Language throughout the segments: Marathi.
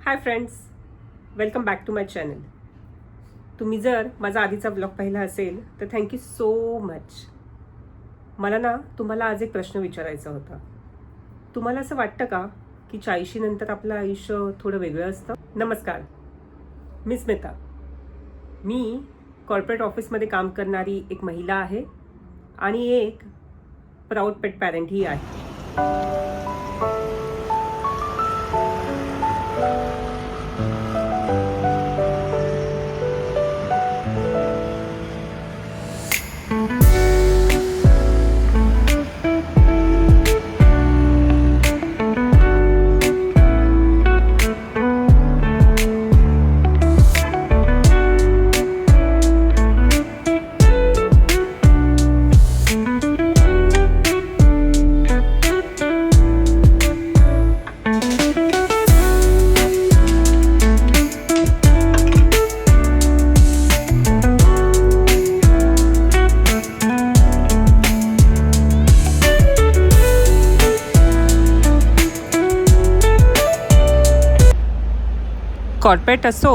High friends, welcome back to my channel. तुम्ही जर माझा आधीचा ब्लॉग पाहिला असेल तर थँक्यू सो मच. मला ना तुम्हाला आज एक प्रश्न विचारायचा होता. तुम्हाला असं वाटतं का की 40 नंतर आपलं आयुष्य थोडं वेगळं असतं? नमस्कार, मी स्मिता. मी कॉर्पोरेट ऑफिसमध्ये काम करणारी एक महिला आहे आणि एक प्राऊड पेट पॅरेंटही आहे. कॉर्पोरेट असो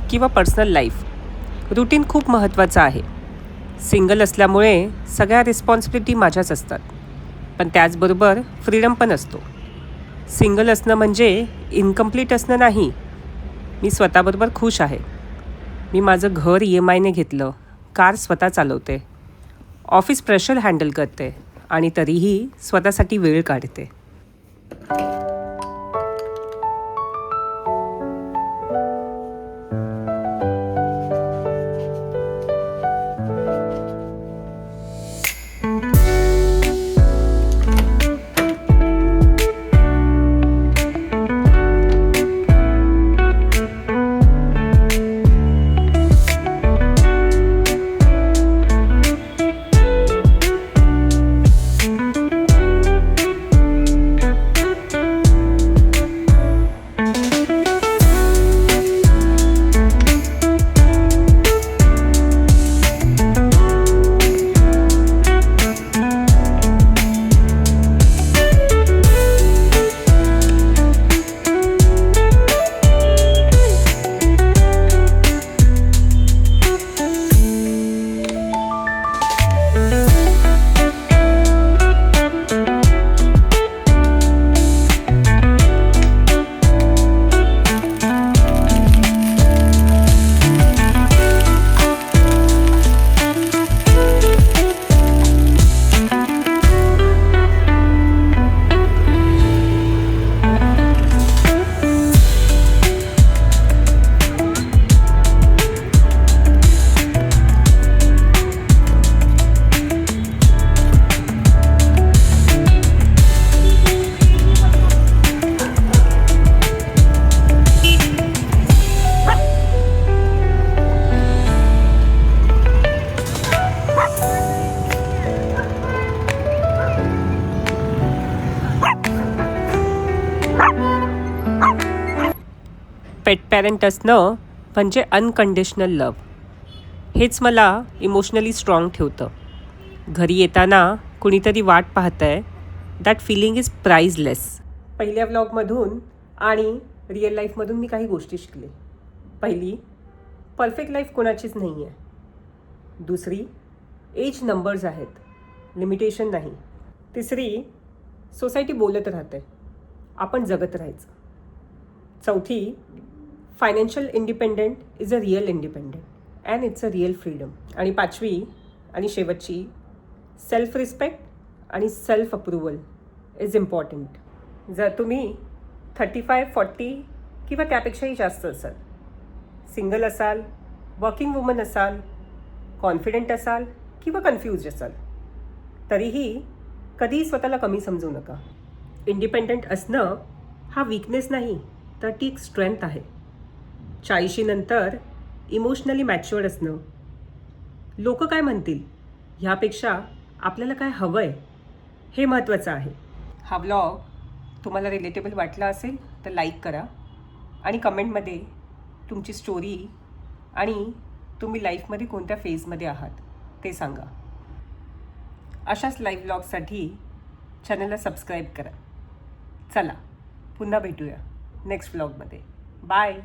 किंवा पर्सनल लाईफ, रुटीन खूप महत्त्वाचं आहे. सिंगल असल्यामुळे सगळ्या रिस्पॉन्सिबिलिटी माझ्याच असतात, पण त्याचबरोबर फ्रीडम पण असतो. सिंगल असणं म्हणजे इनकम्प्लीट असणं नाही. मी स्वतःबरोबर खुश आहे. मी माझं घर EMIने घेतलं, कार स्वतः चालवते, ऑफिस प्रेशर हँडल करते आणि तरीही स्वतःसाठी वेळ काढते. पेट पॅरेंट असणं म्हणजे अनकंडिशनल लव्ह. हेच मला इमोशनली स्ट्रॉंग ठेवतं. घरी येताना कुणीतरी वाट पाहतंय, दॅट फिलिंग इज प्राइजलेस. पहिल्या व्लॉगमधून आणि रिअल लाईफमधून मी काही गोष्टी शिकले. पहिली, परफेक्ट लाईफ कोणाचीच नाही आहे. दुसरी, एज नंबर्स आहेत, लिमिटेशन नाही. तिसरी, सोसायटी बोलत राहते, आपण जगत राहायचं. चौथी, financial independent is a real independent and it's a real freedom. आणि पाचवी आणि शेवटची, सेल्फ रिस्पेक्ट आणि सेल्फ अप्रुव्हल इज इम्पॉर्टंट. जर तुम्ही 35, 40 किंवा त्यापेक्षाही जास्त असाल, सिंगल असाल, वर्किंग वुमन असाल, कॉन्फिडंट असाल किंवा कन्फ्यूज असाल, तरीही कधीही स्वतःला कमी समजू नका. इंडिपेंडंट असणं हा वीकनेस नाही, तर ती एक स्ट्रेंथ आहे. 40 नंतर इमोशनली मॅच्युअर्ड असणं, लोक काय म्हणतील ह्यापेक्षा आपल्याला काय हवं आहे हे महत्त्वाचं आहे. हा ब्लॉग तुम्हाला रिलेटेबल वाटला असेल तर लाईक करा आणि कमेंटमध्ये तुमची स्टोरी आणि तुम्ही लाईफमध्ये कोणत्या फेजमध्ये आहात ते सांगा. अशाच लाईव्ह ब्लॉगसाठी चॅनलला सबस्क्राईब करा. चला पुन्हा भेटूया नेक्स्ट ब्लॉगमध्ये. बाय.